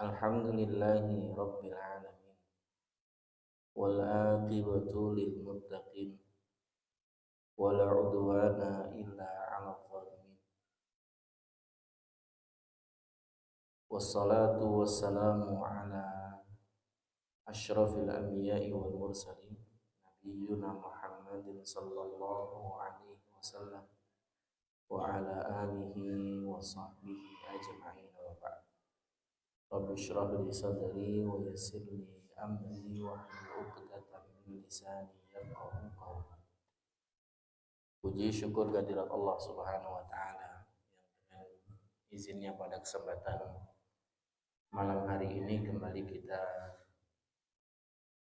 Alhamdulillahi Rabbil Alamin wal aqibatu lil muttaqin wala udwana illa 'alal zalimin wassalatu wassalamu ala asyrafil anbiya'i wal mursalin nabiyyuna Muhammadin sallallahu alaihi wasallam wa ala alihi wa sahbihi ajma'in wa ba'd. Rabbi shrah li sadri wa yassir li amri wa hlul 'uqdatam min lisani yafqahu qawli. Puji syukur kehadirat Allah Subhanahu wa taala yang dengan izinnya pada kesempatan malam hari ini kembali kita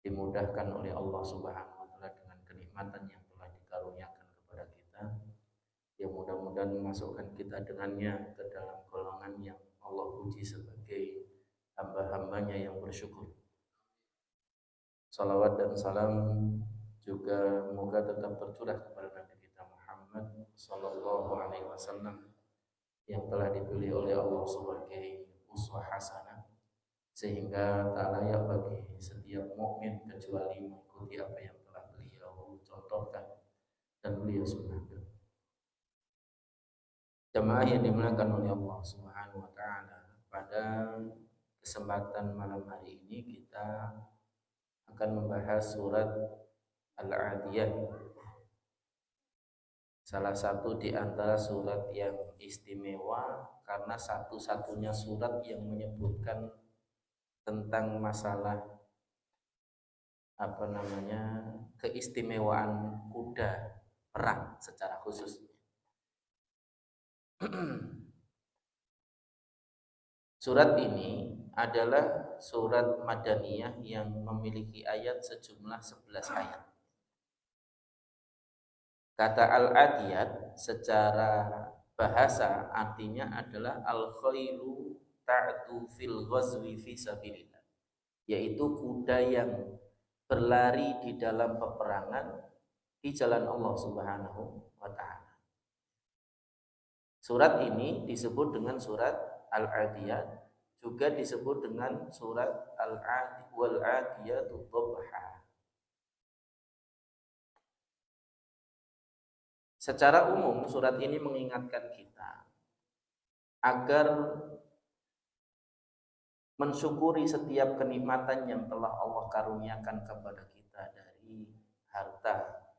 dimudahkan oleh Allah Subhanahu wa taala dengan kenikmatan yang telah dikaruniakan kepada kita, yang mudah-mudahan memasukkan kita dengannya ke dalam golongan yang Allah puji sebagai hamba-hambanya yang bersyukur. Salawat dan salam juga moga tetap tercurah kepada Nabi kita Muhammad sallallahu alaihi wasallam yang telah dipilih oleh Allah sebagai uswah hasanah, sehingga tak layak bagi setiap mukmin kecuali mengikuti apa yang telah beliau contohkan dan beliau sunnahkan. Jemaah yang dimuliakan oleh Allah Subhanahu wa taala, pada kesempatan malam hari ini kita akan membahas surat Al-Adiyah, salah satu di antara surat yang istimewa karena satu-satunya surat yang menyebutkan tentang masalah keistimewaan kuda perang secara khusus. Surat ini adalah surat Madaniyah yang memiliki ayat sejumlah 11 ayat. Kata Al-Adiyat secara bahasa artinya adalah al-khailu ta'tu fil ghazwi fi sabilillah, yaitu kuda yang berlari di dalam peperangan di jalan Allah Subhanahu wa taala. Surat ini disebut dengan surat Al-Adiyat, juga disebut dengan surat Al-Adiyatu Dhabha. Secara umum surat ini mengingatkan kita agar mensyukuri setiap kenikmatan yang telah Allah karuniakan kepada kita dari harta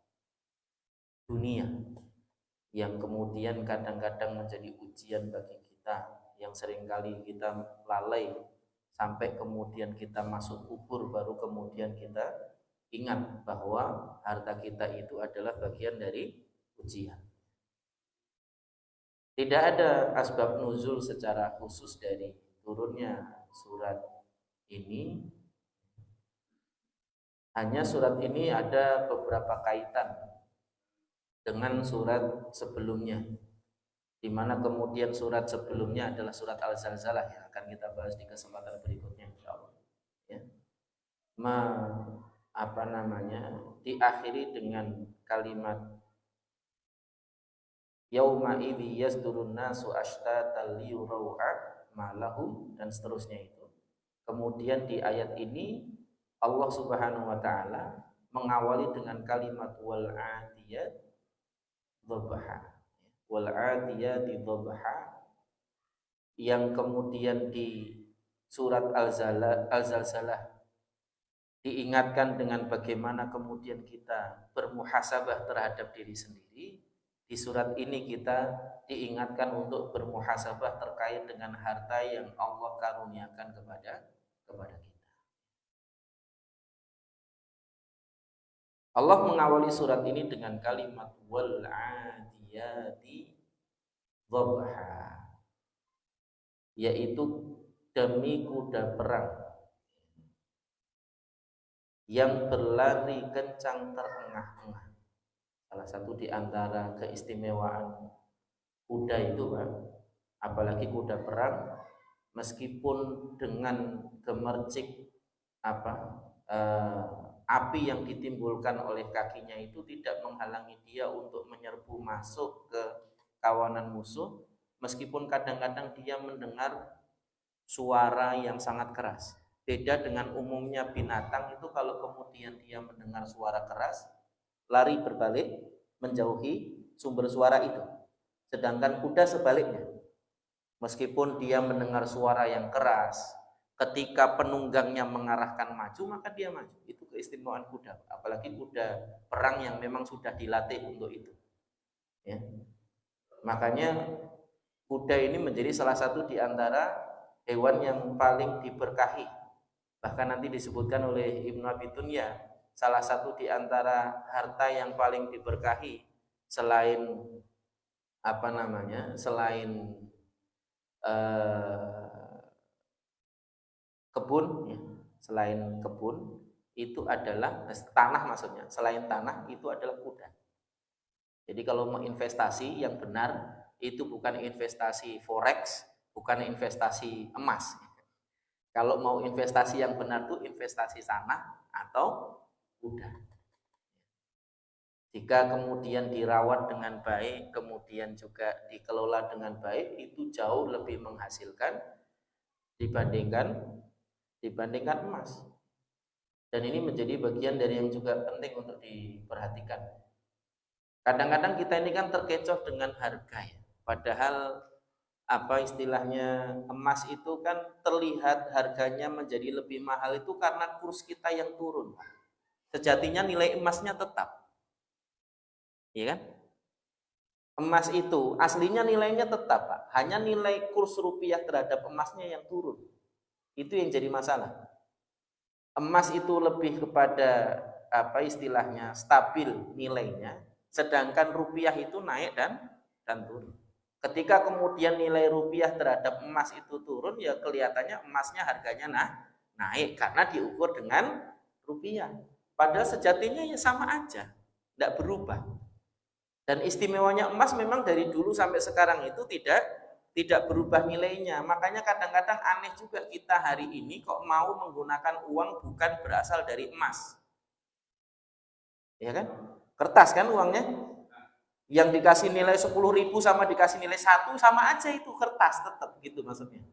dunia, yang kemudian kadang-kadang menjadi ujian bagi kita, yang seringkali kita lalai sampai kemudian kita masuk kubur baru kemudian kita ingat bahwa harta kita itu adalah bagian dari ujian. Tidak ada asbab nuzul secara khusus dari turunnya surat ini. Hanya surat ini ada beberapa kaitan dengan surat sebelumnya, di mana kemudian surat sebelumnya adalah surat Al-Zalzalah yang akan kita bahas di kesempatan berikutnya insyaallah. Ya. Diakhiri dengan kalimat yauma idzi yasdurun nasu ashtatan liyurau ma lahum dan seterusnya itu. Kemudian di ayat ini Allah Subhanahu wa taala mengawali dengan kalimat wal adiyat dhabha. Wal adiyati dhabha, yang kemudian di surat Al-Zalzalah diingatkan dengan bagaimana kemudian kita bermuhasabah terhadap diri sendiri. Di surat ini kita diingatkan untuk bermuhasabah terkait dengan harta yang Allah karuniakan kepada kita. Allah mengawali surat ini dengan kalimat wal adiyati dhabha, yaitu demi kuda perang yang berlari kencang terengah-engah. Salah satu di antara keistimewaan kuda itu, Pak, apalagi kuda perang, meskipun dengan gemercik api yang ditimbulkan oleh kakinya itu tidak menghalangi dia untuk menyerbu masuk ke kawanan musuh, meskipun kadang-kadang dia mendengar suara yang sangat keras. Beda dengan umumnya binatang itu kalau kemudian dia mendengar suara keras, lari berbalik, menjauhi sumber suara itu. Sedangkan kuda sebaliknya. Meskipun dia mendengar suara yang keras, ketika penunggangnya mengarahkan maju, maka dia maju. Itu keistimewaan kuda. Apalagi kuda perang yang memang sudah dilatih untuk itu. Ya. Makanya kuda ini menjadi salah satu di antara hewan yang paling diberkahi. Bahkan nanti disebutkan oleh Ibnu Abi Dunya, salah satu di antara harta yang paling diberkahi selain selain kebun, ya, selain kebun itu adalah tanah, maksudnya selain tanah itu adalah kuda. Jadi kalau mau investasi yang benar itu bukan investasi forex, bukan investasi emas. Kalau mau investasi yang benar itu investasi tanah atau kuda. Jika kemudian dirawat dengan baik, kemudian juga dikelola dengan baik, itu jauh lebih menghasilkan dibandingkan emas. Dan ini menjadi bagian dari yang juga penting untuk diperhatikan. Kadang-kadang kita ini kan terkecoh dengan harga ya. Padahal emas itu kan terlihat harganya menjadi lebih mahal itu karena kurs kita yang turun. Sejatinya nilai emasnya tetap. Iya kan? Emas itu aslinya nilainya tetap, Pak. Hanya nilai kurs rupiah terhadap emasnya yang turun. Itu yang jadi masalah. Emas itu lebih kepada stabil nilainya, sedangkan rupiah itu naik dan turun. Ketika kemudian nilai rupiah terhadap emas itu turun, ya kelihatannya emasnya harganya naik karena diukur dengan rupiah. Padahal sejatinya ya sama aja, tidak berubah. Dan istimewanya emas memang dari dulu sampai sekarang itu tidak berubah nilainya. Makanya kadang-kadang aneh juga kita hari ini kok mau menggunakan uang bukan berasal dari emas. Ya kan? Kertas kan uangnya? Yang dikasih nilai 10.000 sama dikasih nilai 1 sama aja, itu kertas tetap gitu maksudnya.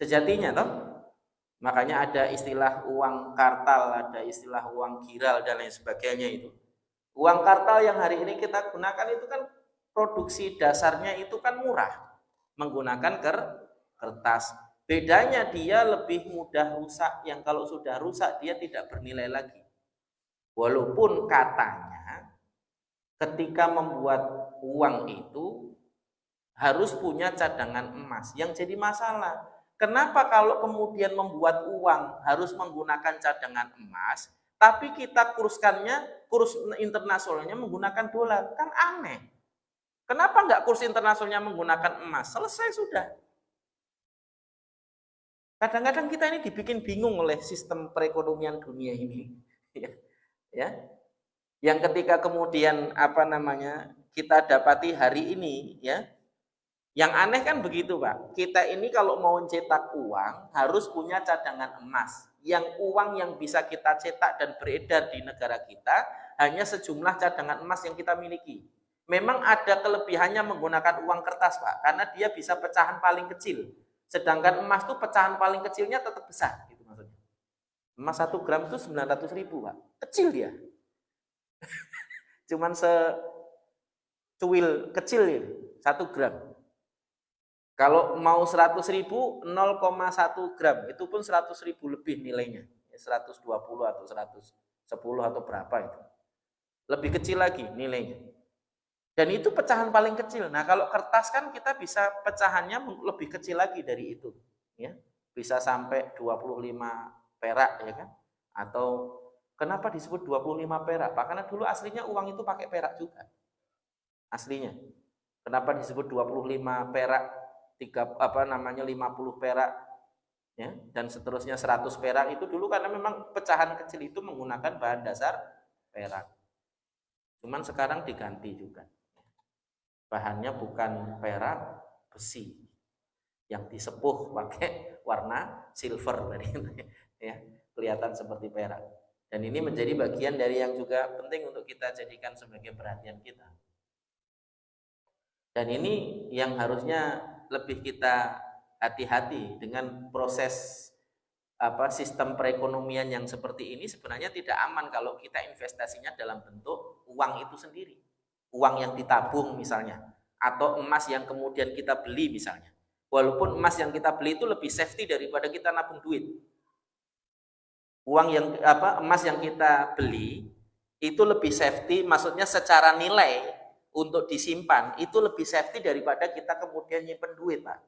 Sejatinya toh. Makanya ada istilah uang kartal, ada istilah uang giral dan lain sebagainya itu. Uang kartal yang hari ini kita gunakan itu kan produksi dasarnya itu kan murah, menggunakan kertas. Bedanya dia lebih mudah rusak, yang kalau sudah rusak dia tidak bernilai lagi. Walaupun katanya ketika membuat uang itu harus punya cadangan emas. Yang jadi masalah, kenapa kalau kemudian membuat uang harus menggunakan cadangan emas, tapi kita kurs internasionalnya menggunakan dolar? Kan aneh. Kenapa enggak kurs internasionalnya menggunakan emas? Selesai sudah. Kadang-kadang kita ini dibikin bingung oleh sistem perekonomian dunia ini. Ya. Yang ketika kemudian kita dapati hari ini, ya. Yang aneh kan begitu, Pak. Kita ini kalau mau cetak uang harus punya cadangan emas. Yang uang yang bisa kita cetak dan beredar di negara kita hanya sejumlah cadangan emas yang kita miliki. Memang ada kelebihannya menggunakan uang kertas, Pak, karena dia bisa pecahan paling kecil. Sedangkan emas itu pecahan paling kecilnya tetap besar, gitu maksudnya. Emas 1 gram itu 900.000, Pak. Kecil dia. Cuman secuil kecil ini, 1 gram. Kalau mau 100.000, 0,1 gram, itu pun 100.000 lebih nilainya. 120 atau 110 atau berapa itu. Lebih kecil lagi nilainya. Dan itu pecahan paling kecil. Nah, kalau kertas kan kita bisa pecahannya lebih kecil lagi dari itu. Ya, bisa sampai 25 perak, ya kan? Atau kenapa disebut 25 perak? Pak, karena dulu aslinya uang itu pakai perak juga. Aslinya. Kenapa disebut 25 perak? 50 perak, ya, dan seterusnya 100 perak itu dulu karena memang pecahan kecil itu menggunakan bahan dasar perak. Cuman sekarang diganti juga. Bahannya bukan perak, besi. Yang disepuh pakai warna silver tadi, ya, kelihatan seperti perak. Dan ini menjadi bagian dari yang juga penting untuk kita jadikan sebagai perhatian kita. Dan ini yang harusnya lebih kita hati-hati dengan proses sistem perekonomian yang seperti ini. Sebenarnya tidak aman kalau kita investasinya dalam bentuk uang itu sendiri, uang yang ditabung misalnya, atau emas yang kemudian kita beli misalnya. Walaupun emas yang kita beli itu lebih safety daripada kita nabung duit. Uang yang emas yang kita beli itu lebih safety, maksudnya secara nilai untuk disimpan itu lebih safety daripada kita kemudian nyimpen duit, Pak.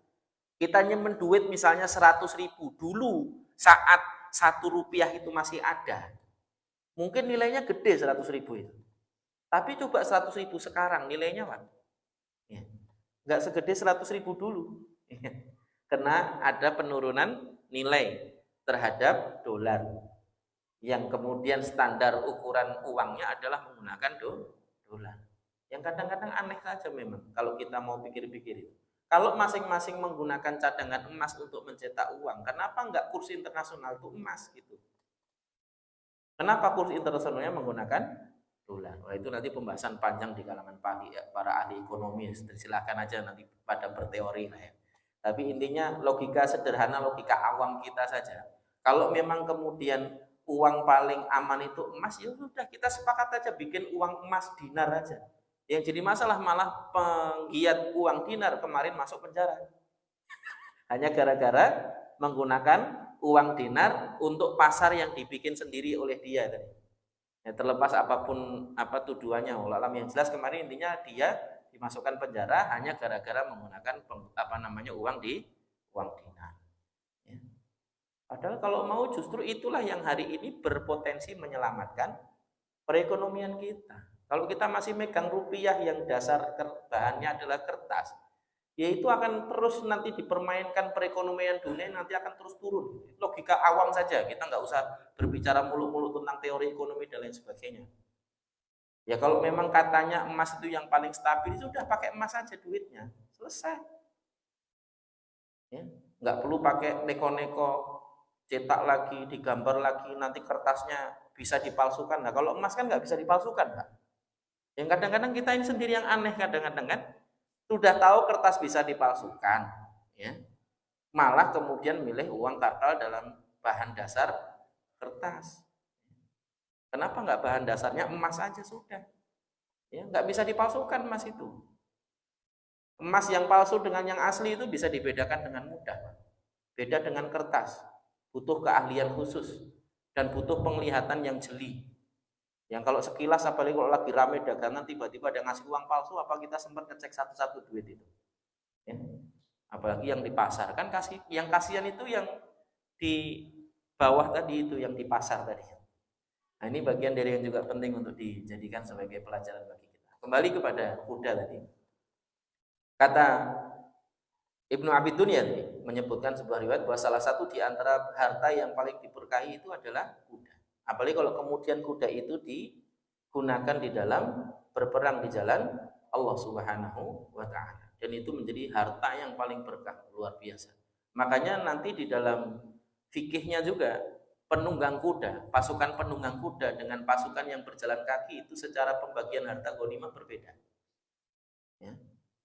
Kita nyimpen duit misalnya 100.000 dulu saat 1 rupiah itu masih ada, mungkin nilainya gede 100.000 itu. Tapi coba 100.000 sekarang nilainya, Pak, ya, nggak segede 100.000 dulu. Karena ada penurunan nilai terhadap dolar, yang kemudian standar ukuran uangnya adalah menggunakan dolar. Yang kadang-kadang aneh saja memang kalau kita mau pikir-pikir itu. Kalau masing-masing menggunakan cadangan emas untuk mencetak uang, kenapa enggak kurs internasional itu emas gitu? Kenapa kurs internasionalnya menggunakan dolar? Wah, itu nanti pembahasan panjang di kalangan para ahli ekonomi. Silakan aja nanti pada berteori lah ya. Tapi intinya logika sederhana, logika awam kita saja. Kalau memang kemudian uang paling aman itu emas, ya sudah kita sepakat aja bikin uang emas dinar aja. Yang jadi masalah malah penggiat uang dinar kemarin masuk penjara. Hanya gara-gara menggunakan uang dinar untuk pasar yang dibikin sendiri oleh dia tadi. Ya, terlepas apapun tuduhannya, alam yang jelas kemarin intinya dia dimasukkan penjara hanya gara-gara menggunakan uang dinar. Ya. Padahal kalau mau justru itulah yang hari ini berpotensi menyelamatkan perekonomian kita. Kalau kita masih megang rupiah yang dasar bahannya adalah kertas, ya itu akan terus nanti dipermainkan perekonomian dunia, nanti akan terus turun. Logika awam saja, kita nggak usah berbicara mulu-mulu tentang teori ekonomi dan lain sebagainya. Ya kalau memang katanya emas itu yang paling stabil, sudah pakai emas saja duitnya, selesai. Ya, nggak perlu pakai neko-neko, cetak lagi, digambar lagi, nanti kertasnya bisa dipalsukan. Nah kalau emas kan nggak bisa dipalsukan, Pak. Yang kadang-kadang kita ini sendiri yang aneh, kadang-kadang kan sudah tahu kertas bisa dipalsukan, ya, malah kemudian milih uang kartal dalam bahan dasar kertas. Kenapa nggak bahan dasarnya emas aja sudah? Ya, nggak bisa dipalsukan emas itu. Emas yang palsu dengan yang asli itu bisa dibedakan dengan mudah. Beda dengan kertas, butuh keahlian khusus dan butuh penglihatan yang jeli. Yang kalau sekilas, apalagi kalau lagi rame dagangan, tiba-tiba ada ngasih uang palsu, apa kita sempat ngecek satu-satu duit itu? Ya. Apalagi yang di pasar, kan yang kasihan itu yang di bawah tadi itu, yang di pasar tadi. Nah ini bagian dari yang juga penting untuk dijadikan sebagai pelajaran bagi kita. Kembali kepada kuda tadi. Kata Ibnu Abi Dunya menyebutkan sebuah riwayat bahwa salah satu di antara harta yang paling diberkahi itu adalah kuda. Apalagi kalau kemudian kuda itu digunakan di dalam berperang di jalan Allah Subhanahu wa taala. Dan itu menjadi harta yang paling berkah, luar biasa. Makanya nanti di dalam fikihnya juga penunggang kuda, pasukan penunggang kuda dengan pasukan yang berjalan kaki itu secara pembagian harta ghanimah berbeda. Ya.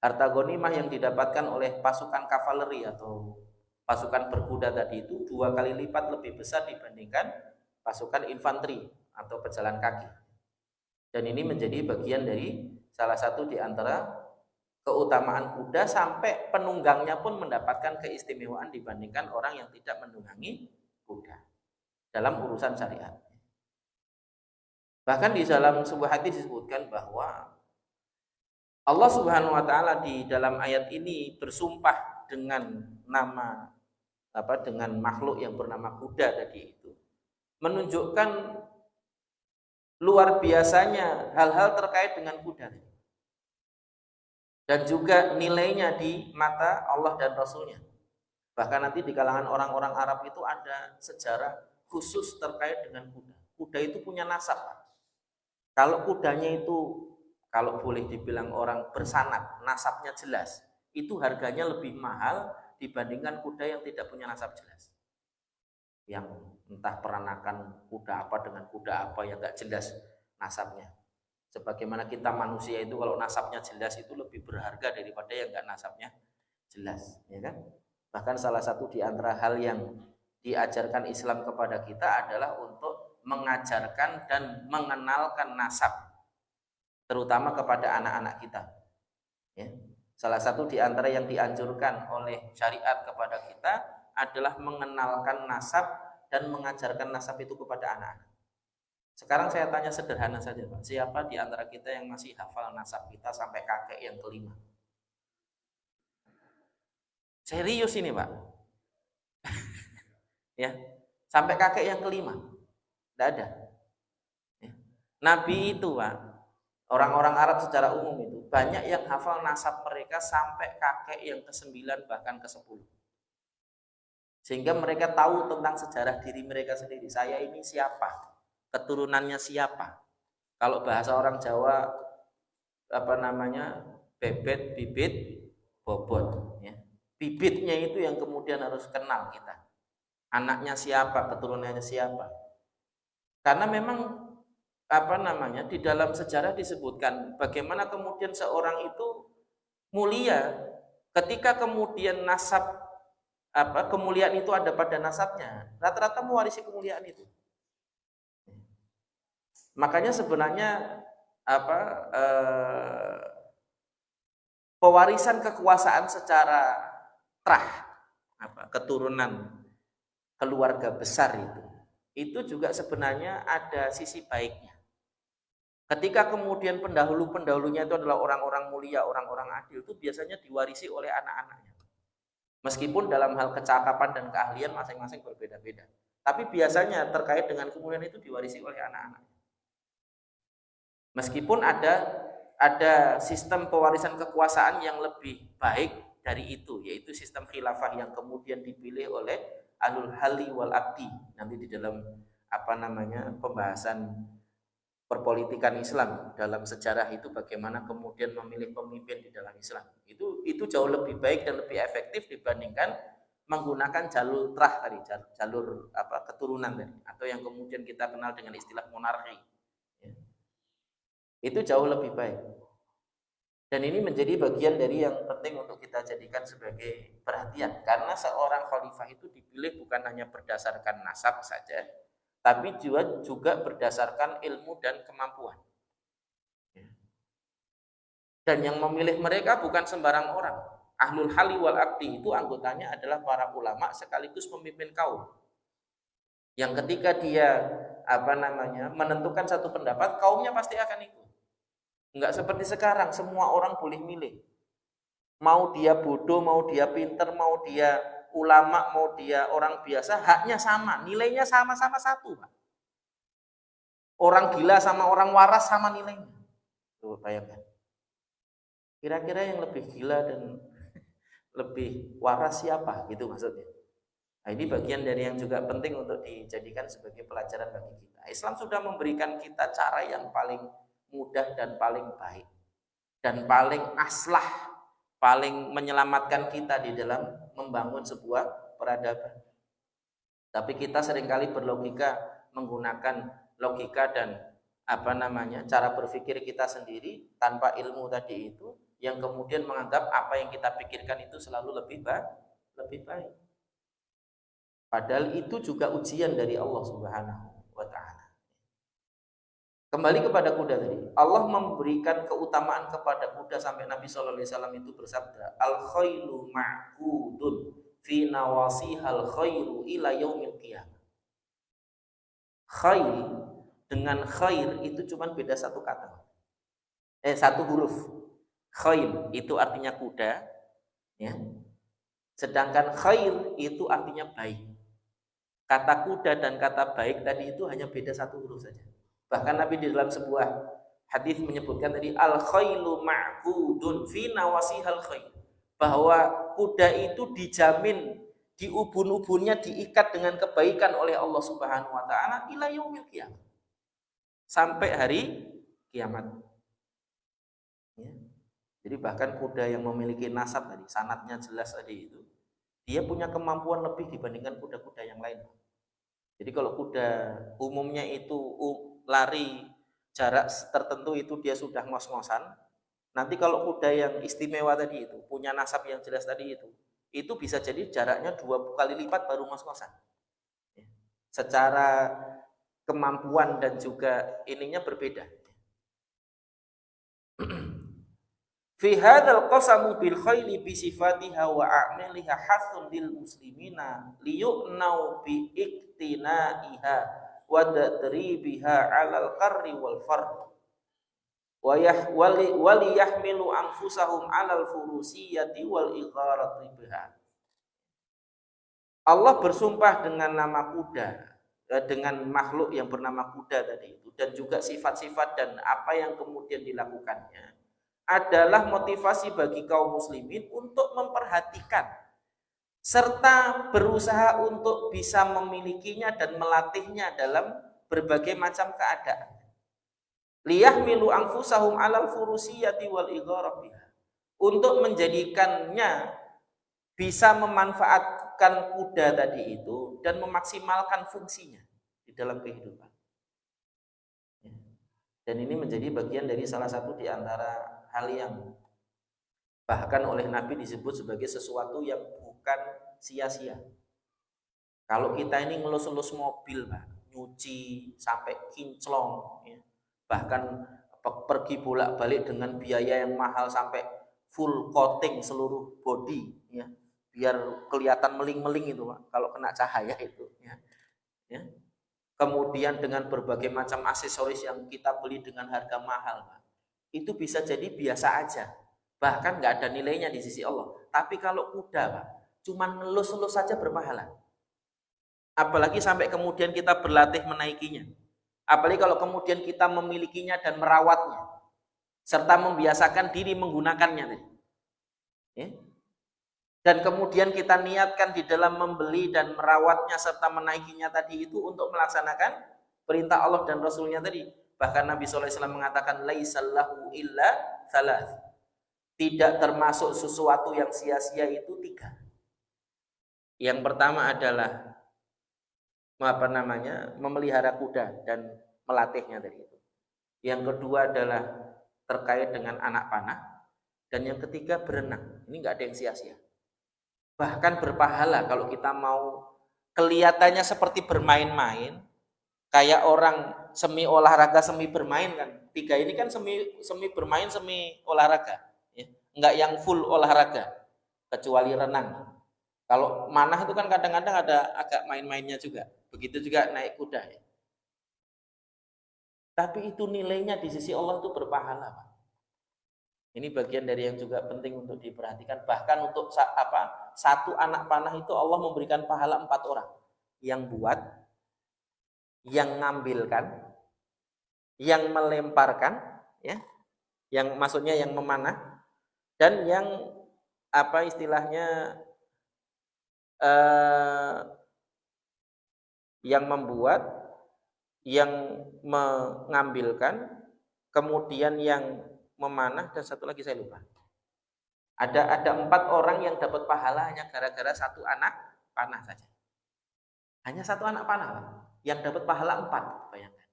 Harta ghanimah yang didapatkan oleh pasukan kavaleri atau pasukan berkuda tadi itu 2 kali lipat lebih besar dibandingkan pasukan infanteri atau pejalan kaki. Dan ini menjadi bagian dari salah satu di antara keutamaan kuda, sampai penunggangnya pun mendapatkan keistimewaan dibandingkan orang yang tidak menunggangi kuda dalam urusan syariat. Bahkan di dalam sebuah hadis disebutkan bahwa Allah Subhanahu wa taala di dalam ayat ini bersumpah dengan dengan makhluk yang bernama kuda tadi itu, menunjukkan luar biasanya hal-hal terkait dengan kuda dan juga nilainya di mata Allah dan Rasulnya. Bahkan nanti di kalangan orang-orang Arab itu ada sejarah khusus terkait dengan kuda. Kuda itu punya nasab. Kalau kudanya itu, kalau boleh dibilang orang bersanad, nasabnya jelas, itu harganya lebih mahal dibandingkan kuda yang tidak punya nasab jelas. Yang entah peranakan kuda apa dengan kuda apa yang gak jelas nasabnya. Sebagaimana kita manusia itu kalau nasabnya jelas itu lebih berharga daripada yang gak nasabnya jelas, ya kan? Bahkan salah satu di antara hal yang diajarkan Islam kepada kita adalah untuk mengajarkan dan mengenalkan nasab, terutama kepada anak-anak kita. Ya. Salah satu di antara yang dianjurkan oleh syariat kepada kita adalah mengenalkan nasab dan mengajarkan nasab itu kepada anak-anak. Sekarang saya tanya sederhana saja, Pak. Siapa di antara kita yang masih hafal nasab kita sampai kakek yang kelima? Serius ini, Pak. Ya, sampai kakek yang kelima. Tidak ada. Ya. Nabi itu, Pak, orang-orang Arab secara umum itu banyak yang hafal nasab mereka sampai kakek yang ke-9 bahkan ke-10. Sehingga mereka tahu tentang sejarah diri mereka sendiri. Saya ini siapa? Keturunannya siapa? Kalau bahasa orang Jawa apa namanya? Bebet, bibit, bobot, ya. Bibitnya itu yang kemudian harus kenal kita. Anaknya siapa, keturunannya siapa. Karena memang apa namanya, di dalam sejarah disebutkan bagaimana kemudian seorang itu mulia ketika kemudian nasab kemuliaan itu ada pada nasabnya, rata-rata mewarisi kemuliaan itu. Makanya sebenarnya pewarisan kekuasaan secara keturunan keluarga besar itu juga sebenarnya ada sisi baiknya. Ketika kemudian pendahulunya itu adalah orang-orang mulia, orang-orang adil, itu biasanya diwarisi oleh anak-anaknya. Meskipun dalam hal kecakapan dan keahlian masing-masing berbeda-beda. Tapi biasanya terkait dengan kemuliaan itu diwarisi oleh anak-anak. Meskipun ada sistem pewarisan kekuasaan yang lebih baik dari itu, yaitu sistem khilafah yang kemudian dipilih oleh ahlul halli wal aqdi. Nanti di dalam pembahasan perpolitikan Islam dalam sejarah itu bagaimana kemudian memilih pemimpin di dalam Islam. Itu jauh lebih baik dan lebih efektif dibandingkan menggunakan jalur tadi, jalur keturunan tadi, atau yang kemudian kita kenal dengan istilah monarki. Ya. Itu jauh lebih baik. Dan ini menjadi bagian dari yang penting untuk kita jadikan sebagai perhatian, karena seorang khalifah itu dipilih bukan hanya berdasarkan nasab saja, tapi juga berdasarkan ilmu dan kemampuan. Dan yang memilih mereka bukan sembarang orang. Ahlul halli wal aqdi itu anggotanya adalah para ulama sekaligus pemimpin kaum. Yang ketika dia menentukan satu pendapat, kaumnya pasti akan ikut. Enggak seperti sekarang, semua orang boleh milih. Mau dia bodoh, mau dia pinter, mau dia ulama, mau dia orang biasa, haknya sama, nilainya sama-sama satu, Pak. Orang gila sama orang waras sama nilainya. Tuh, bayangkan. Kira-kira yang lebih gila dan lebih waras siapa? Gitu maksudnya. Nah, ini bagian dari yang juga penting untuk dijadikan sebagai pelajaran bagi kita. Islam sudah memberikan kita cara yang paling mudah dan paling baik dan paling aslah, paling menyelamatkan kita di dalam membangun sebuah peradaban. Tapi kita seringkali berlogika, menggunakan logika dan cara berpikir kita sendiri tanpa ilmu tadi itu, yang kemudian menganggap apa yang kita pikirkan itu selalu lebih baik. Padahal itu juga ujian dari Allah Subhanahu wa ta'ala. Kembali kepada kuda tadi, Allah memberikan keutamaan kepada kuda sampai Nabi sallallahu alaihi wasallam itu bersabda, al-khailu ma'qudun fi nawasihal khairu ila yaumil qiyamah. Khair dengan khair itu cuma beda satu kata. Satu huruf. Khair itu artinya kuda, ya. Sedangkan khair itu artinya baik. Kata kuda dan kata baik tadi itu hanya beda satu huruf saja. Bahkan Nabi di dalam sebuah hadis menyebutkan tadi al-khailu ma'qudun fi nawasihal khair, bahwa kuda itu dijamin di ubun-ubunnya diikat dengan kebaikan oleh Allah Subhanahu wa taala ila yaumil qiyamah. Sampai hari kiamat. Ya. Jadi bahkan kuda yang memiliki nasab tadi, sanadnya jelas tadi itu, dia punya kemampuan lebih dibandingkan kuda-kuda yang lain. Jadi kalau kuda umumnya itu lari jarak tertentu itu dia sudah ngos-ngosan. Nanti kalau kuda yang istimewa tadi itu, punya nasab yang jelas tadi itu bisa jadi jaraknya 2 kali lipat baru ngos-ngosan. Secara kemampuan dan juga ininya berbeda. Fi hadzal qasamu bil khayli bi sifatiha wa a'maliha hasun lil muslimina liyu'nau bi iktinaiha wa tadribiha 'alal qarri wal fard wa yahmilu anfusahum 'alal furusiyati wal igharati biha. Allah bersumpah dengan nama kuda, dengan makhluk yang bernama kuda tadi itu, dan juga sifat-sifat dan apa yang kemudian dilakukannya adalah motivasi bagi kaum muslimin untuk memperhatikan serta berusaha untuk bisa memilikinya dan melatihnya dalam berbagai macam keadaan. Liyahmilu anfusahum 'alal furusiyati wal igharah biha. Untuk menjadikannya bisa memanfaatkan kuda tadi itu dan memaksimalkan fungsinya di dalam kehidupan. Dan ini menjadi bagian dari salah satu di antara hal yang bahkan oleh Nabi disebut sebagai sesuatu yang bukan sia-sia. Kalau kita ini ngelus-elus mobil, Pak, nyuci sampai kinclong, ya, bahkan pergi bolak-balik dengan biaya yang mahal sampai full coating seluruh body, ya, biar kelihatan meling-meling itu, Pak, kalau kena cahaya itu, ya. Ya. Kemudian dengan berbagai macam aksesoris yang kita beli dengan harga mahal, Pak, itu bisa jadi biasa aja, bahkan nggak ada nilainya di sisi Allah. Tapi kalau kuda, Pak, cuman ngelus-ngelus saja berpahala. Apalagi sampai kemudian kita berlatih menaikinya. Apalagi kalau kemudian kita memilikinya dan merawatnya, serta membiasakan diri menggunakannya. Ya. Dan kemudian kita niatkan di dalam membeli dan merawatnya serta menaikinya tadi itu untuk melaksanakan perintah Allah dan Rasulnya tadi. Bahkan Nabi SAW mengatakan laisallahu illa thalath. Tidak termasuk sesuatu yang sia-sia itu 3. Yang pertama adalah memelihara kuda dan melatihnya tadi itu. Yang kedua adalah terkait dengan anak panah, dan yang ketiga berenang. Ini nggak ada yang sia-sia. Bahkan berpahala kalau kita mau kelihatannya seperti bermain-main, kayak orang semi olahraga semi bermain kan. 3 ini kan semi bermain semi olahraga, ya. Enggak yang full olahraga kecuali renang. Kalau manah itu kan kadang-kadang ada agak main-mainnya juga. Begitu juga naik kuda, ya. Tapi itu nilainya di sisi Allah itu berpahala, Pak. Ini bagian dari yang juga penting untuk diperhatikan. Bahkan untuk satu anak panah itu Allah memberikan pahala 4 orang. Yang buat, yang ngambilkan, yang melemparkan, ya, yang maksudnya yang memanah, dan yang istilahnya yang membuat, yang mengambilkan, kemudian yang memanah, dan satu lagi saya lupa. Ada 4 orang yang dapat pahala hanya gara-gara satu anak panah saja. Hanya satu anak panah yang dapat pahala 4, bayangkan.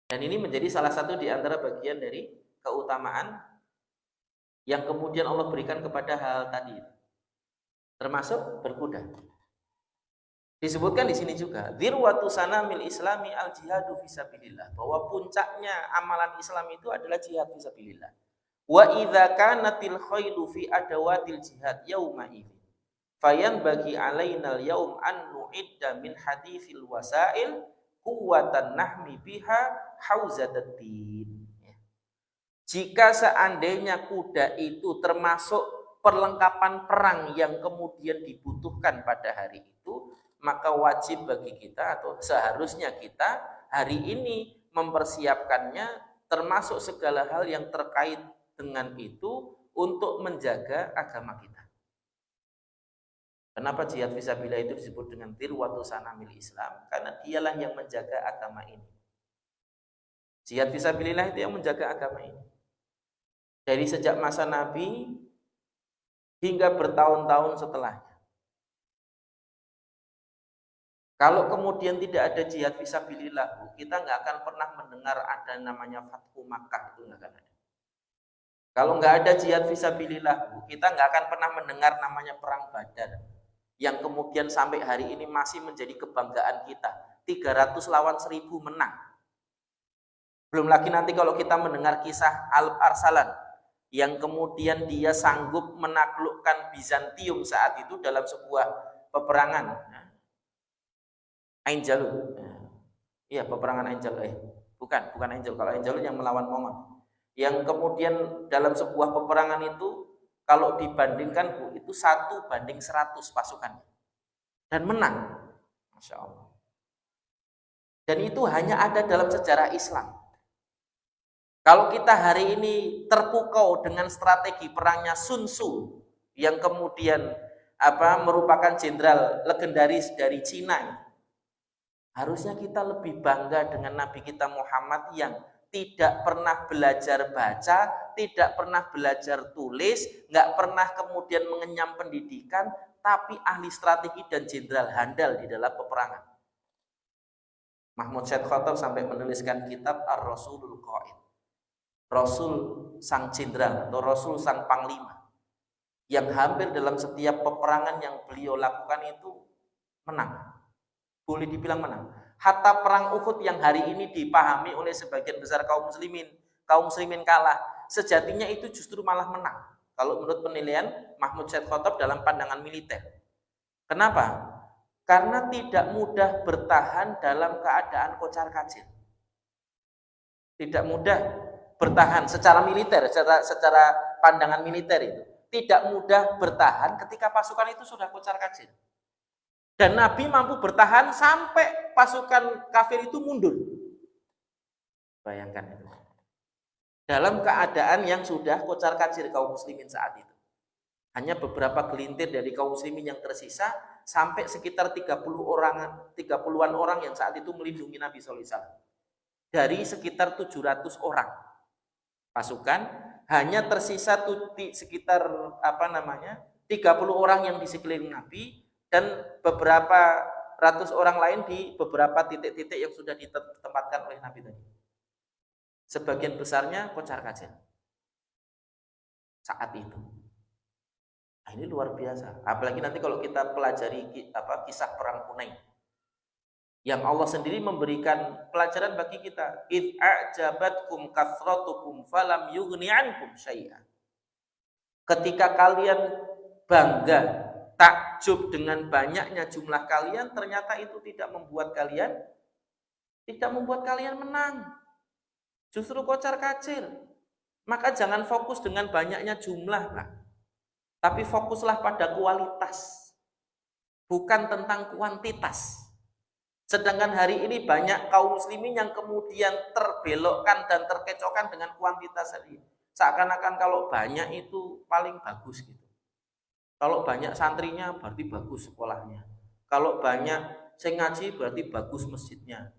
Dan ini menjadi salah satu di antara bagian dari keutamaan yang kemudian Allah berikan kepada hal tadi, termasuk berkuda. Disebutkan di sini juga dzirwatu sanamil islami al jihadu fisabilillah, bahwa puncaknya amalan Islam itu adalah jihad fisabilillah. Wa idza kanatil khailu fi adawatil jihad yauma idzi fayan bagi alainal yaum an nu'idda min hadithil wasail quwwatan nahmi biha hauzataddin. Jika seandainya kuda itu termasuk perlengkapan perang yang kemudian dibutuhkan pada hari itu, maka wajib bagi kita atau seharusnya kita hari ini mempersiapkannya, termasuk segala hal yang terkait dengan itu untuk menjaga agama kita. Kenapa jihad fisabilillah itu disebut dengan dirwatu sanamil Islam? Karena dialah yang menjaga agama ini. Jihad fisabilillah itu yang menjaga agama ini. Dari sejak masa Nabi hingga bertahun-tahun setelahnya. Kalau kemudian tidak ada jihad fisabilillah, kita nggak akan pernah mendengar ada namanya Fathu Makkah, itu nggak akan ada. Kalau nggak ada jihad fisabilillah, kita nggak akan pernah mendengar namanya perang Badar. Yang kemudian sampai hari ini masih menjadi kebanggaan kita. 300 lawan 1000 menang. Belum lagi nanti kalau kita mendengar kisah Al-Arsalan, yang kemudian dia sanggup menaklukkan Bizantium saat itu dalam sebuah peperangan. Ain Jalut. Iya, peperangan Ain Jalut. Bukan Ain Jalut. Kalau Ain Jalut yang melawan Muhammad. Yang kemudian dalam sebuah peperangan itu kalau dibandingkan itu 1:100 pasukan dan menang, Masya Allah. Dan itu hanya ada dalam sejarah Islam. Kalau kita hari ini terpukau dengan strategi perangnya Sun Tzu yang kemudian merupakan jenderal legendaris dari Cina, harusnya kita lebih bangga dengan Nabi kita Muhammad yang tidak pernah belajar baca, tidak pernah belajar tulis, nggak pernah kemudian mengenyam pendidikan, tapi ahli strategi dan jenderal handal di dalam peperangan. Mahmud Syed Khattab sampai menuliskan kitab Ar-Rasulul Qaid, Rasul sang jenderal atau Rasul sang panglima, yang hampir dalam setiap peperangan yang beliau lakukan itu menang. Boleh dibilang menang. Hatta perang Uhud yang hari ini dipahami oleh sebagian besar kaum muslimin kalah, sejatinya itu justru malah menang. Kalau menurut penilaian Mahmud Syed Khattab dalam pandangan militer. Kenapa? Karena tidak mudah bertahan dalam keadaan kocar-kacir. Tidak mudah bertahan secara militer, secara pandangan militer itu. Tidak mudah bertahan ketika pasukan itu sudah kocar-kacir. Dan Nabi mampu bertahan sampai pasukan kafir itu mundur. Bayangkan itu. Dalam keadaan yang sudah kocar-kacir kaum muslimin saat itu. Hanya beberapa gelintir dari kaum muslimin yang tersisa sampai sekitar 30-an orang yang saat itu melindungi Nabi SAW. Dari sekitar 700 orang pasukan, hanya tersisa sekitar 30 orang yang di sekeliling Nabi, dan beberapa ratus orang lain di beberapa titik-titik yang sudah ditempatkan oleh Nabi tadi. Sebagian besarnya kocar-kacir saat itu. Nah, ini luar biasa. Apalagi nanti kalau kita pelajari kisah perang Hunain, yang Allah sendiri memberikan pelajaran bagi kita. Id a'jabatkum kathratukum falam yughni ankum syai'an. Ketika kalian bangga, takjub dengan banyaknya jumlah kalian, ternyata itu tidak membuat kalian menang. Justru kocar-kacir. Maka jangan fokus dengan banyaknya jumlah, Pak. Tapi fokuslah pada kualitas. Bukan tentang kuantitas. Sedangkan hari ini banyak kaum muslimin yang kemudian terbelokkan dan terkecohkan dengan kuantitas tadi. Seakan-akan kalau banyak itu paling bagus gitu. Kalau banyak santrinya berarti bagus sekolahnya. Kalau banyak sing ngaji berarti bagus masjidnya.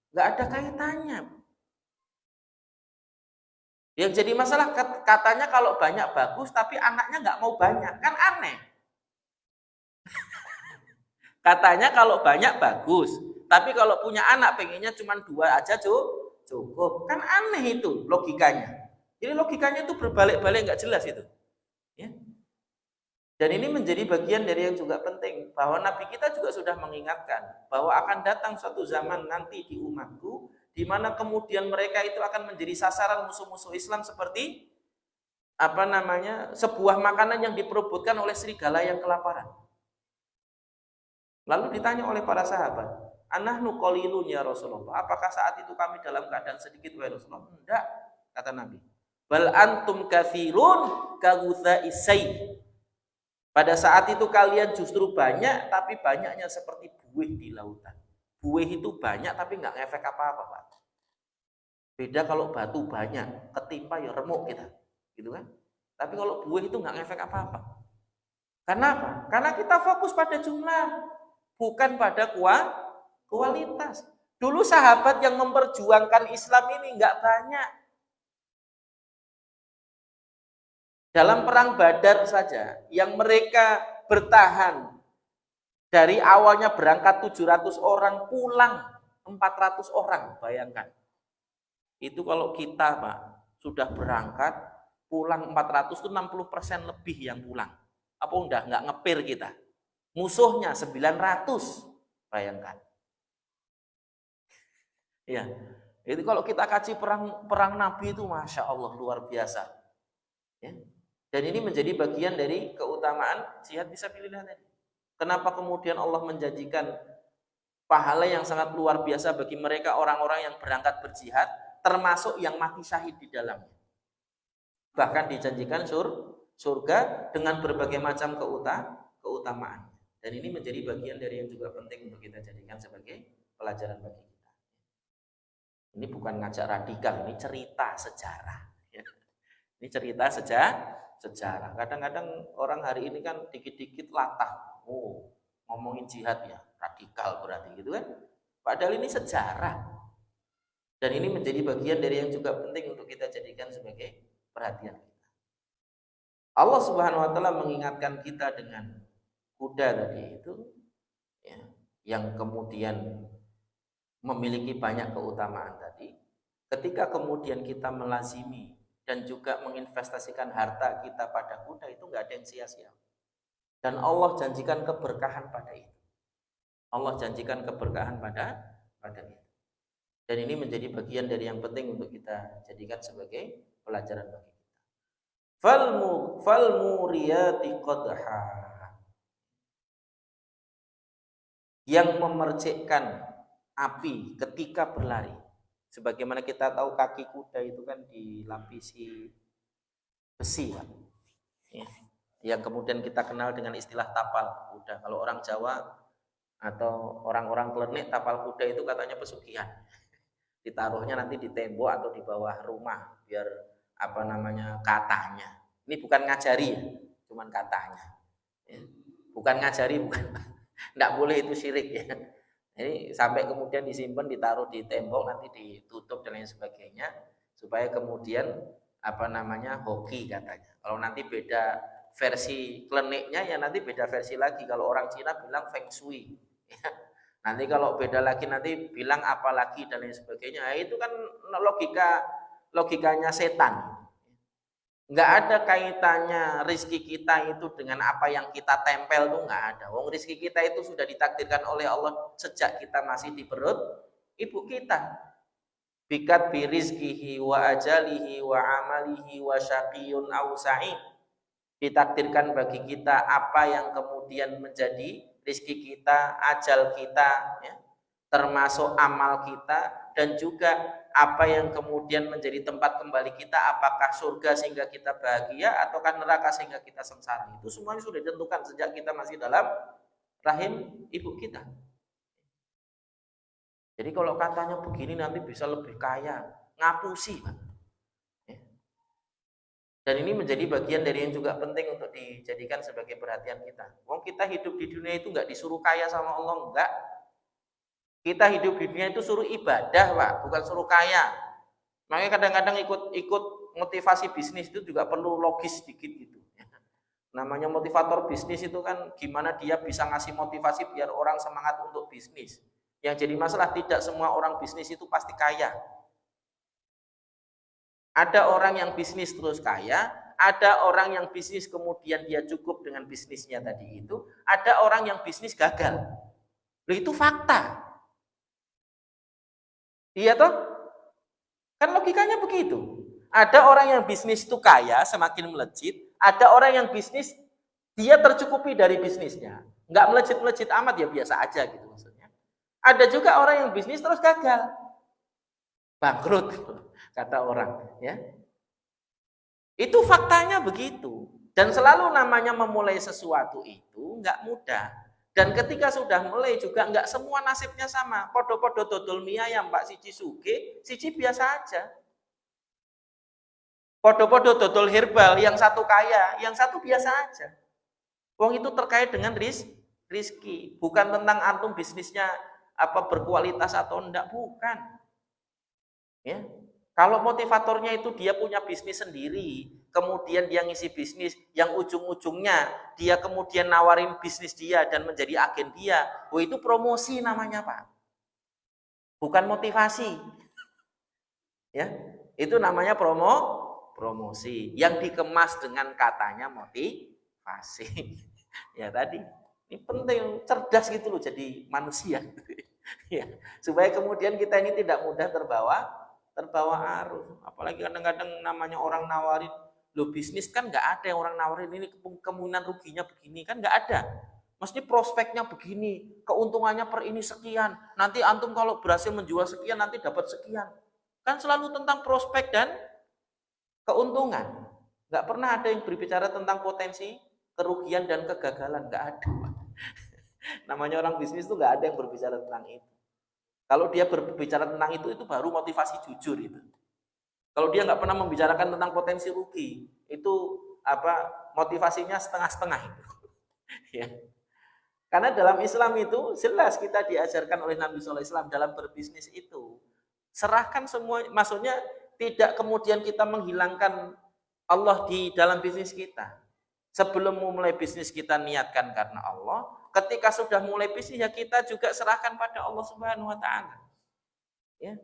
Nggak ada kaitannya. Yang jadi masalah katanya kalau banyak bagus tapi anaknya nggak mau banyak. Kan aneh. Katanya kalau banyak bagus. Tapi kalau punya anak pengennya cuma 2 aja cukup. Kan aneh itu logikanya. Jadi logikanya itu berbalik-balik nggak jelas itu. Ya. Dan ini menjadi bagian dari yang juga penting, bahwa Nabi kita juga sudah mengingatkan bahwa akan datang suatu zaman nanti di umatku di mana kemudian mereka itu akan menjadi sasaran musuh-musuh Islam seperti sebuah makanan yang diperebutkan oleh serigala yang kelaparan. Lalu ditanya oleh para sahabat, "Anahnu qalilun ya Rasulullah?" Apakah saat itu kami dalam keadaan sedikit wahai Rasulullah? Enggak, kata Nabi. Bal antum katsirun kagutsa'is sayy. Pada saat itu kalian justru banyak, tapi banyaknya seperti buih di lautan. Buih itu banyak tapi nggak ngefek apa-apa, Pak. Beda kalau batu banyak, ketimpa ya remuk kita, gitu kan? Tapi kalau buih itu nggak ngefek apa-apa. Karena apa? Karena kita fokus pada jumlah, bukan pada kualitas. Dulu sahabat yang memperjuangkan Islam ini nggak banyak. Dalam perang Badar saja, yang mereka bertahan dari awalnya berangkat 700 orang, pulang 400 orang, bayangkan. Itu kalau kita, Pak, sudah berangkat, pulang 400 itu 60% lebih yang pulang. Apa udah nggak ngepir kita? Musuhnya 900, bayangkan. Ya, itu kalau kita kaji perang Nabi itu Masya Allah luar biasa. Ya. Dan ini menjadi bagian dari keutamaan jihad fisabilillah tadi. Kenapa kemudian Allah menjanjikan pahala yang sangat luar biasa bagi mereka orang-orang yang berangkat berjihad, termasuk yang mati syahid di dalamnya. Bahkan dijanjikan surga dengan berbagai macam keutamaan. Dan ini menjadi bagian dari yang juga penting untuk kita jadikan sebagai pelajaran bagi kita. Ini bukan ngajak radikal, ini cerita sejarah. Ini cerita sejarah. Kadang-kadang orang hari ini kan dikit-dikit latah. Oh, ngomongin jihad ya, radikal berarti gitu kan. Padahal ini sejarah. Dan ini menjadi bagian dari yang juga penting untuk kita jadikan sebagai perhatian kita. Allah Subhanahu wa taala mengingatkan kita dengan kuda tadi itu ya, yang kemudian memiliki banyak keutamaan tadi. Ketika kemudian kita melazimi dan juga menginvestasikan harta kita pada kuda, itu nggak ada yang sia-sia. Dan Allah janjikan keberkahan pada itu. Allah janjikan keberkahan pada itu. Dan ini menjadi bagian dari yang penting untuk kita jadikan sebagai pelajaran bagi kita. Fal muriyati qadha, yang memercikkan api ketika berlari. Sebagaimana kita tahu kaki kuda itu kan dilapisi besi, Pak. Ya. Yang kemudian kita kenal dengan istilah tapal kuda. Kalau orang Jawa atau orang-orang Klenik, tapal kuda itu katanya pesugihan. Ditaruhnya nanti di tembok atau di bawah rumah biar katanya. Ini bukan ngajari ya, cuman katanya. Ya. Bukan ngajari, bukan. Enggak boleh, itu syirik ya. Jadi sampai kemudian disimpan, ditaruh di tembok, nanti ditutup dan lain sebagainya, supaya kemudian hoki katanya. Kalau nanti beda versi Kleniknya ya nanti beda versi lagi. Kalau orang Cina bilang feng shui. Ya. Nanti kalau beda lagi nanti bilang apa lagi dan lain sebagainya. Nah, itu kan logikanya setan. Nggak ada kaitannya rizki kita itu dengan apa yang kita tempel tuh nggak ada. Wong rizki kita itu sudah ditakdirkan oleh Allah sejak kita masih di perut ibu kita. Bikat bi rizkihi wa ajalihi wa amalihi wa syaqiyun aw sa'id. Ditakdirkan bagi kita apa yang kemudian menjadi rizki kita, ajal kita, ya, termasuk amal kita, dan juga apa yang kemudian menjadi tempat kembali kita, apakah surga sehingga kita bahagia ataukah neraka sehingga kita sengsara. Itu semuanya sudah ditentukan sejak kita masih dalam rahim ibu kita. Jadi kalau katanya begini nanti bisa lebih kaya, ngapusi, Pak. Dan ini menjadi bagian dari yang juga penting untuk dijadikan sebagai perhatian kita. Wong kita hidup di dunia itu nggak disuruh kaya sama Allah, enggak. Kita hidup di dunia itu suruh ibadah, Pak, bukan suruh kaya. Makanya kadang-kadang ikut motivasi bisnis itu juga perlu logis sedikit gitu. Namanya motivator bisnis itu kan gimana dia bisa ngasih motivasi biar orang semangat untuk bisnis. Yang jadi masalah tidak semua orang bisnis itu pasti kaya. Ada orang yang bisnis terus kaya, ada orang yang bisnis kemudian dia cukup dengan bisnisnya tadi itu, ada orang yang bisnis gagal. Itu fakta. Iya toh? Kan logikanya begitu. Ada orang yang bisnis itu kaya, semakin melejit. Ada orang yang bisnis, dia tercukupi dari bisnisnya. Nggak melejit-melejit amat, ya biasa aja gitu maksudnya. Ada juga orang yang bisnis terus gagal. Bangkrut, kata orang. Ya. Itu faktanya begitu. Dan selalu namanya memulai sesuatu itu nggak mudah. Dan ketika sudah mulai juga nggak semua nasibnya sama. Podo-podo dodol mie ayam Pak siji suge, siji biasa aja. Podo-podo dodol herbal, yang satu kaya, yang satu biasa aja. Wong itu terkait dengan rizki. Bukan tentang antum bisnisnya berkualitas atau enggak, bukan. Ya. Kalau motivatornya itu dia punya bisnis sendiri, kemudian dia ngisi bisnis yang ujung-ujungnya dia kemudian nawarin bisnis dia dan menjadi agen dia, itu promosi namanya, Pak. Bukan motivasi. Ya, itu namanya promosi yang dikemas dengan katanya motivasi. Ya tadi, ini penting, cerdas gitu loh jadi manusia. Ya, supaya kemudian kita ini tidak mudah terbawa arus. Apalagi kadang-kadang namanya orang nawarin, lo bisnis kan nggak ada yang orang nawarin ini kemungkinan ruginya begini, kan nggak ada. Mesti prospeknya begini, keuntungannya per ini sekian. Nanti antum kalau berhasil menjual sekian nanti dapat sekian. Kan selalu tentang prospek dan keuntungan. Nggak pernah ada yang berbicara tentang potensi kerugian dan kegagalan, nggak ada. Namanya orang bisnis itu nggak ada yang berbicara tentang itu. Kalau dia berbicara tentang itu baru motivasi jujur itu. Kalau dia nggak pernah membicarakan tentang potensi rugi, itu motivasinya setengah-setengah itu. Ya. Karena dalam Islam itu jelas kita diajarkan oleh Nabi SAW dalam berbisnis itu serahkan semua, maksudnya tidak kemudian kita menghilangkan Allah di dalam bisnis kita. Sebelum memulai bisnis kita niatkan karena Allah, ketika sudah mulai bisnis ya kita juga serahkan pada Allah Subhanahu wa taala. Ya.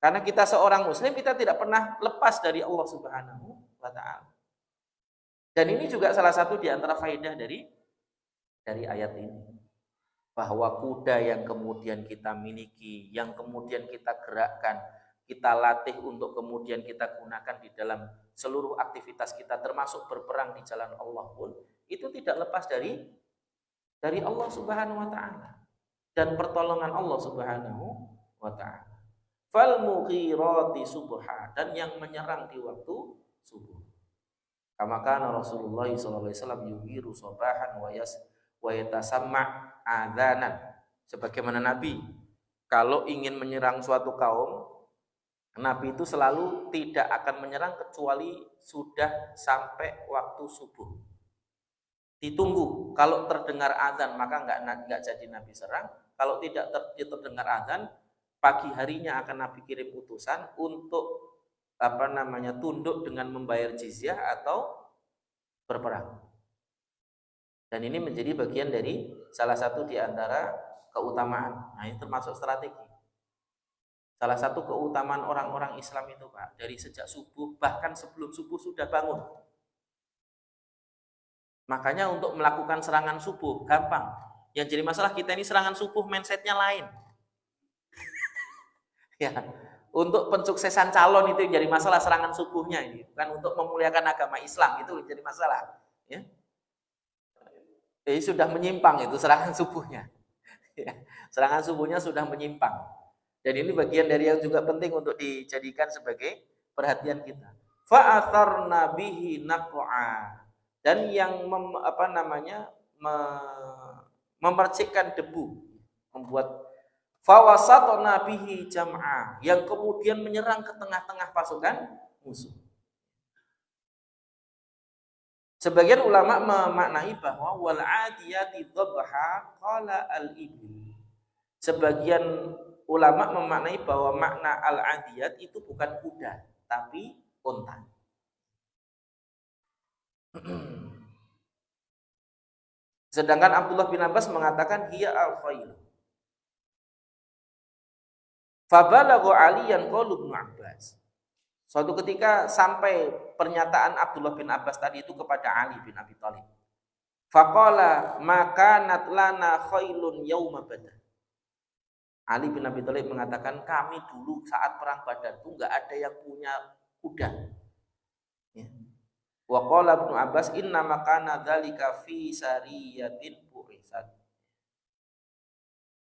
Karena kita seorang muslim, kita tidak pernah lepas dari Allah Subhanahu wa taala. Dan ini juga salah satu di antara faedah dari ayat ini. Bahwa kuda yang kemudian kita miliki, yang kemudian kita gerakkan, kita latih untuk kemudian kita gunakan di dalam seluruh aktivitas kita, termasuk berperang di jalan Allah pun, itu tidak lepas dari Allah Subhanahu wa taala dan pertolongan Allah Subhanahu wa taala. Fal mughirati subha, dan yang menyerang di waktu subuh. Kama kana Rasulullah sallallahu alaihi wasallam yuhiru sabahan wa yatasamma adzanan. Sebagaimana Nabi kalau ingin menyerang suatu kaum, Nabi itu selalu tidak akan menyerang kecuali sudah sampai waktu subuh. Ditunggu, kalau terdengar azan maka enggak jadi Nabi serang. Kalau tidak terdengar azan, pagi harinya akan Nabi kirim utusan untuk tunduk dengan membayar jizyah atau berperang. Dan ini menjadi bagian dari salah satu di antara keutamaan. Nah, ini termasuk strategi. Salah satu keutamaan orang-orang Islam itu, Pak, dari sejak subuh, bahkan sebelum subuh sudah bangun. Makanya untuk melakukan serangan subuh gampang. Yang jadi masalah kita ini serangan subuh mindsetnya lain. Ya, untuk pensuksesan calon itu yang jadi masalah serangan subuhnya ini, bukan untuk memuliakan agama Islam itu yang jadi masalah. Ya. Jadi sudah menyimpang itu serangan subuhnya. Ya, serangan subuhnya sudah menyimpang. Dan ini bagian dari yang juga penting untuk dijadikan sebagai perhatian kita. Fa'atharna bihi naq'a, dan yang memercikkan debu, membuat fawasatna bihi jam'a, yang kemudian menyerang ke tengah-tengah pasukan musuh. Sebagian ulama memaknai bahwa wal 'adiyati dhabha qala al-ibil. Sebagian ulama memaknai bahwa makna al-'adiyat itu bukan kuda, tapi unta. Sedangkan Abdullah bin Abbas mengatakan hiya al-khayl. Fabalagha 'aliyan qalu Ibnu Abbas. Suatu ketika sampai pernyataan Abdullah bin Abbas tadi itu kepada Ali bin Abi Thalib. Faqala makanat lana khailun yauma Badr. Ali bin Abi Thalib mengatakan, kami dulu saat perang Badar itu enggak ada yang punya kuda. Ya. Wa qala Ibnu Abbas inna makana dzalika fi sariyatin burisat.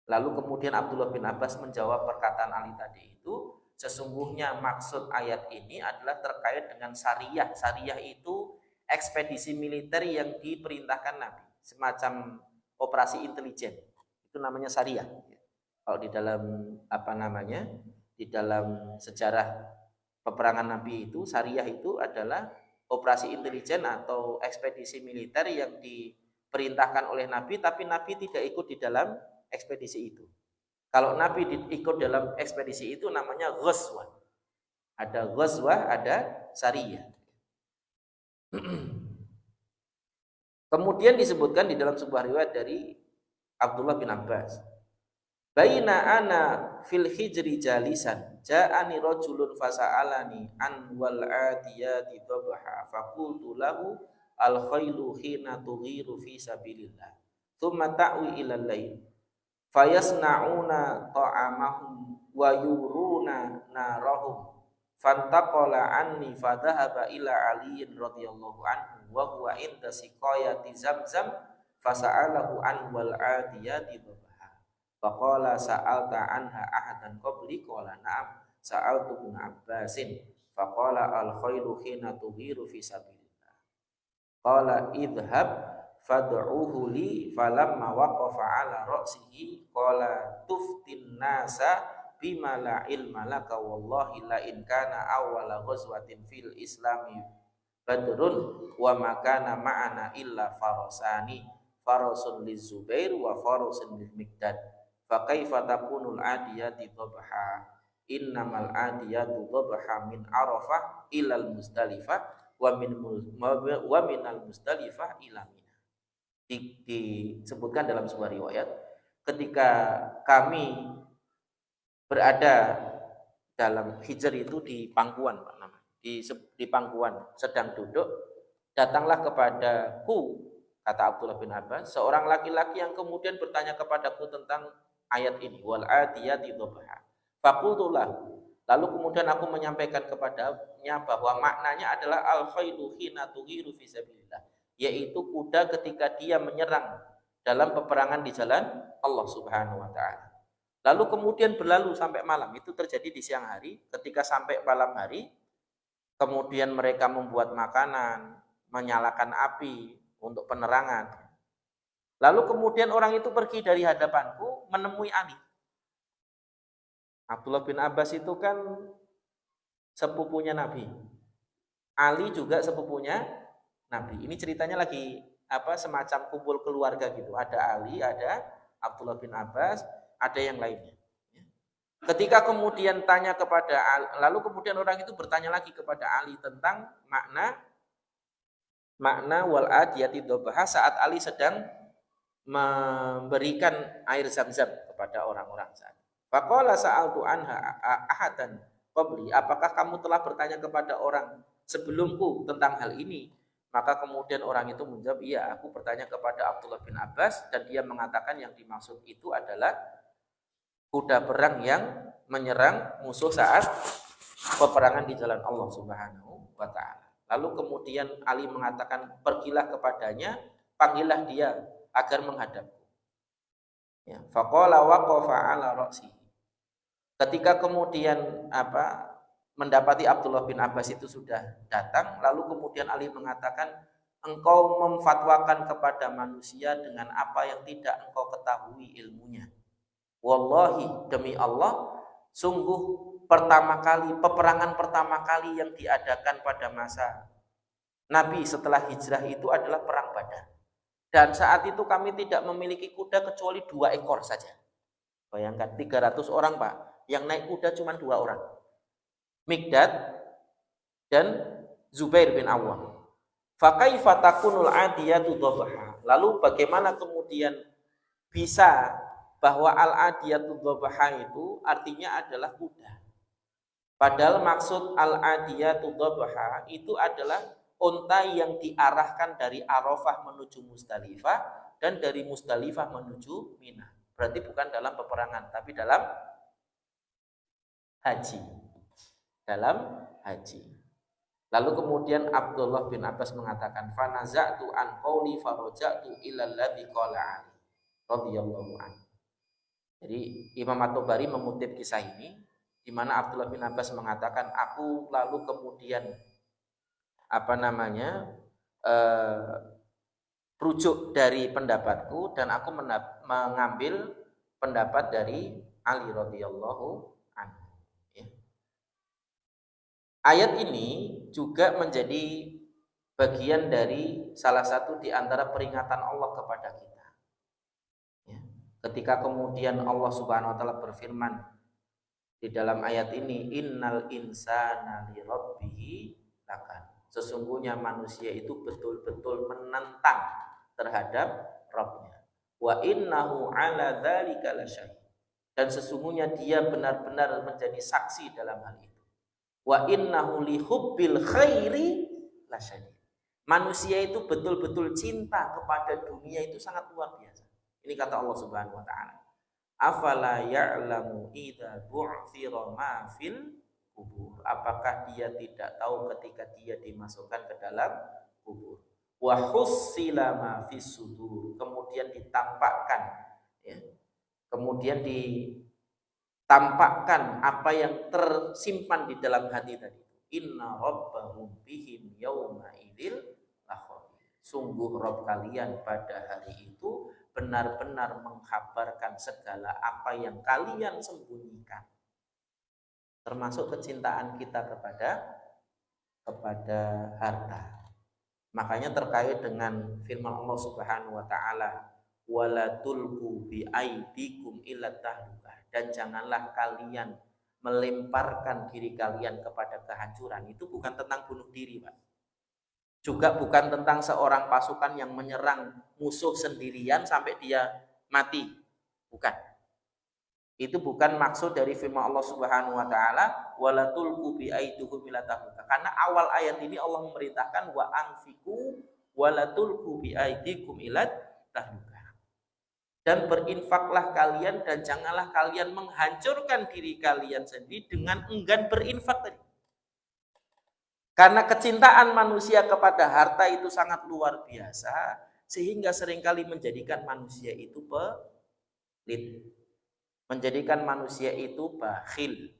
Lalu kemudian Abdullah bin Abbas menjawab perkataan Ali tadi itu, sesungguhnya maksud ayat ini adalah terkait dengan syariah. Syariah itu ekspedisi militer yang diperintahkan Nabi, semacam operasi intelijen. Itu namanya syariah. Kalau di dalam di dalam sejarah peperangan Nabi itu, syariah itu adalah operasi intelijen atau ekspedisi militer yang diperintahkan oleh Nabi, tapi Nabi tidak ikut di dalam ekspedisi itu. Kalau Nabi ikut dalam ekspedisi itu namanya ghazwah. Ada ghazwah, ada sariyah. Kemudian disebutkan di dalam sebuah riwayat dari Abdullah bin Abbas, Baina ana fil hijri jalisan ja'ani rajulun fasa'alani an wal adiyati dhabha faqultu lahu al khailu hina tughiru fi sabilillah thumma ta'wi ila al-lail fayasna'una ta'amahum wa yuruna narahum fantaqala anni fadhahaba ila aliyin radhiyallahu anhu wa huwa inda siqayati zamzam fasa'alahu an wal adiyati dhabha faqala sa'alta anha ahadan qabli qala na'am sa'altu ibn Abbasin faqala al khairu hina tughiru fi sabilillah qala idhhab fad'uhu li falamma waqafa ala ra'sihi qala tuftin nasa bima la ilma laka wallahi la in kana awwala ghazwatin fil islami badrun wa makana ma'ana illa farasani farasun lizubair wa farasun lil Miqdad fa kaifa takunul adiyati dhabha innamal adiyatu dhabha min arafah ilal musdalifah wa minal musdalifah ila mina. Disebutkan dalam sebuah riwayat ketika kami berada dalam hijr itu di pangkuan Pak nama di pangkuan sedang duduk datanglah kepadaku kata Abdullah bin Abbas seorang laki-laki yang kemudian bertanya kepadaku tentang ayat ini wal adiyati dhabha faqultu lahu lalu kemudian aku menyampaikan kepadanya bahwa maknanya adalah al khailu hina tughiru fi sabilillah yaitu kuda ketika dia menyerang dalam peperangan di jalan Allah Subhanahu wa taala. Lalu kemudian berlalu sampai malam, itu terjadi di siang hari. Ketika sampai malam hari kemudian mereka membuat makanan, menyalakan api untuk penerangan. Lalu kemudian orang itu pergi dari hadapanku menemui Ali. Abdullah bin Abbas itu kan sepupunya Nabi. Ali juga sepupunya Nabi. Ini ceritanya lagi semacam kumpul keluarga gitu. Ada Ali, ada Abdullah bin Abbas, ada yang lainnya. Ketika kemudian tanya kepada Ali, lalu kemudian orang itu bertanya lagi kepada Ali tentang makna wal adiyati dhabha saat Ali sedang memberikan air zam-zam kepada orang-orang saat. Faqala sa'altu anha ahadan qabli, apakah kamu telah bertanya kepada orang sebelumku tentang hal ini? Maka kemudian orang itu menjawab, iya, aku bertanya kepada Abdullah bin Abbas dan dia mengatakan yang dimaksud itu adalah kuda perang yang menyerang musuh saat peperangan di jalan Allah Subhanahu wa taala. Lalu kemudian Ali mengatakan, pergilah kepadanya, panggillah dia agar menghadapku. Ya, faqala waqafa ala ra'sihi. Ketika kemudian mendapati Abdullah bin Abbas itu sudah datang, lalu kemudian Ali mengatakan, engkau memfatwakan kepada manusia dengan apa yang tidak engkau ketahui ilmunya. Wallahi, demi Allah, sungguh peperangan pertama kali yang diadakan pada masa Nabi setelah hijrah itu adalah perang Badar. Dan saat itu kami tidak memiliki kuda kecuali 2 ekor saja. Bayangkan 300 orang Pak, yang naik kuda cuma 2 orang. Miqdad dan Zubair bin Awwam. Fa kaifa takunul adiyatu dhabha? Lalu bagaimana kemudian bisa bahwa al-adiyatu dhabha itu artinya adalah kuda. Padahal maksud al-adiyatu dhabha itu adalah unta yang diarahkan dari Arafah menuju Musdalifah dan dari Musdalifah menuju Mina. Berarti bukan dalam peperangan, tapi dalam haji. Dalam haji. Lalu kemudian Abdullah bin Abbas mengatakan, "Fanaza'tu an qawli faraja'tu ila alladhi qala Ali radhiyallahu anhu." Jadi Imam At-Tabari mengutip kisah ini di mana Abdullah bin Abbas mengatakan, aku lalu kemudian rujuk dari pendapatku dan aku mengambil pendapat dari Ali radhiyallahu anhu. Ya. Ayat ini juga menjadi bagian dari salah satu di antara peringatan Allah kepada kita. Ya. Ketika kemudian Allah Subhanahu wa taala berfirman di dalam ayat ini, innal insana li rabbih lakan. Sesungguhnya manusia itu betul-betul menentang terhadap Rabbnya. Wa innahu ala dzalika lasyahid. dan sesungguhnya dia benar-benar menjadi saksi dalam hal itu. Wa innahu li hubbil khairi lasyadid. Manusia itu betul-betul cinta kepada dunia itu sangat luar biasa. Ini kata Allah Subhanahu wa taala. Afala ya'lamu idza bu'thira ma fil kubur. Apakah dia tidak tahu ketika dia dimasukkan ke dalam kubur? Wa hussila ma fis sudur. Kemudian ditampakkan ya. Kemudian ditampakkan apa yang tersimpan di dalam hati tadi. Inna rabbahum bihim yauma idzil lakhabir. Sungguh Rabb kalian pada hari itu benar-benar mengkabarkan segala apa yang kalian sembunyikan. Termasuk kecintaan kita kepada harta. Makanya terkait dengan firman Allah Subhanahu wa taala, wala tulqu bi aidikum ila tahlukah, dan janganlah kalian melemparkan diri kalian kepada kehancuran. Itu bukan tentang bunuh diri, Pak. Juga bukan tentang seorang pasukan yang menyerang musuh sendirian sampai dia mati. Bukan. Itu bukan maksud dari firman Allah Subhanahu wa taala, wala tulqu bi aidikum ila tahlukah. Karena awal ayat ini Allah memerintahkan wa anfiqu wala tulqu bi aidikum ila tahlukah. Dan berinfaklah kalian dan janganlah kalian menghancurkan diri kalian sendiri dengan enggan berinfak tadi. Karena kecintaan manusia kepada harta itu sangat luar biasa, sehingga seringkali menjadikan manusia itu pelit, menjadikan manusia itu bakhil,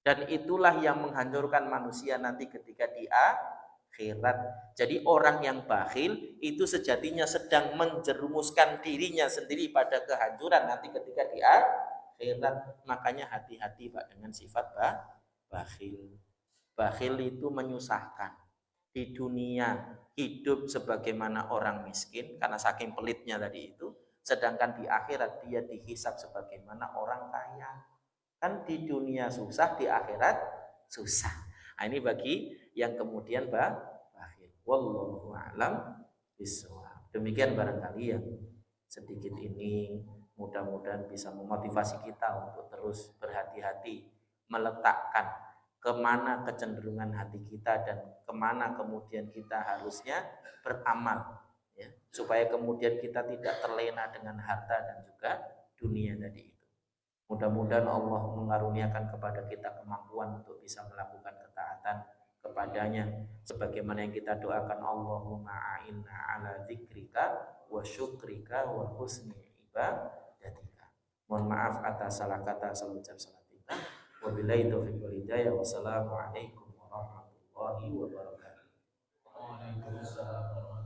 dan itulah yang menghancurkan manusia nanti ketika di akhirat. Jadi orang yang bakhil itu sejatinya sedang menjerumuskan dirinya sendiri pada kehancuran nanti ketika di akhirat. Makanya hati-hati Pak dengan sifat bakhil. Bakhil itu menyusahkan. Di dunia hidup sebagaimana orang miskin karena saking pelitnya tadi itu, sedangkan di akhirat dia dihisab sebagaimana orang kaya. Kan di dunia susah, di akhirat susah. Nah, ini bagi yang kemudian bakhil. Wallahu a'lam bishawab. Demikian barangkali yang sedikit ini mudah-mudahan bisa memotivasi kita untuk terus berhati-hati meletakkan kemana kecenderungan hati kita dan kemana kemudian kita harusnya beramal ya, supaya kemudian kita tidak terlena dengan harta dan juga dunia tadi itu. Mudah-mudahan Allah mengaruniakan kepada kita kemampuan untuk bisa melakukan ketaatan kepadanya sebagaimana yang kita doakan, Allahumma a'inna ala dzikrika wa syukrika wa husni ibadatika. Mohon maaf atas salah kata, salah ucap, salah tingkah. Wabillahi taufiq wal hidayah. Wassalamualaikum warahmatullahi wabarakatuh. Waalaikumsalam.